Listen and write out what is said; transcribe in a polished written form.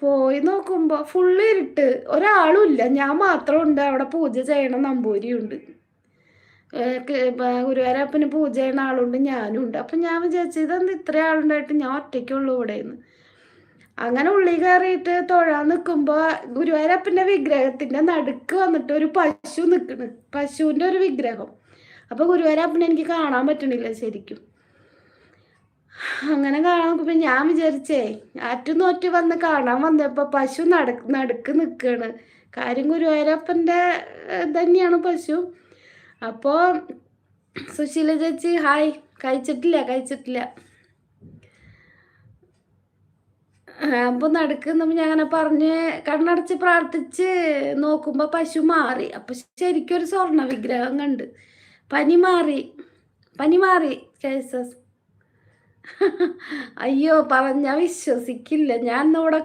പോയി നോക്കുമ്പോ ഫുള്ള് ഇരുട്ട്. ഒരാളും ഇല്ല. ഞാൻ മാത്രം ഉണ്ട്. അവിടെ പൂജ ചെയ്യണ നമ്പൂതിരിയുണ്ട്. ഗുരുവായൂരപ്പന് പൂജ ചെയ്യണ ആളുണ്ട്, ഞാനും ഉണ്ട്. അപ്പൊ ഞാൻ വിചാരിച്ചു ഇതെന്ത് ഇത്ര ആളുണ്ടായിട്ട് ഞാൻ ഒറ്റയ്ക്കുള്ളൂ ഇവിടെന്ന്. അങ്ങനെ ഉള്ളിൽ കയറിയിട്ട് തൊഴാൻ നിൽക്കുമ്പോ ഗുരുവായൂരപ്പന്റെ വിഗ്രഹത്തിന്റെ നടുക്ക് വന്നിട്ട് ഒരു പശു നിൽക്കണ്. പശുവിന്റെ ഒരു വിഗ്രഹം. അപ്പൊ ഗുരുവായൂരപ്പനെ എനിക്ക് കാണാൻ പറ്റണില്ല ശരിക്കും. അങ്ങനെ കാണാൻ നോക്കുമ്പോ ഞാൻ വിചാരിച്ചേ ആറ്റുനോറ്റ് വന്ന് കാണാൻ വന്നപ്പോ പശു നടുക്ക് നിൽക്കാണ്. കാര്യം ഗുരുവായൂരപ്പന്റെ തന്നെയാണ് പശു. അപ്പോ സുശീല ചേച്ചി ഹായ്. കഴിച്ചിട്ടില്ല. അപ്പൊ നടുക്കുന്നപ്പോ ഞാൻ അങ്ങനെ പറഞ്ഞ് കണ്ണടച്ച് പ്രാർത്ഥിച്ച് നോക്കുമ്പോ പശു മാറി. അപ്പൊ ശരിക്കും ഒരു സ്വർണ്ണ വിഗ്രഹം കണ്ട്. പനി മാറി കേസസ്. അയ്യോ പറഞ്ഞാ വിശ്വസിക്കില്ല. ഞാൻ ഇവിടെ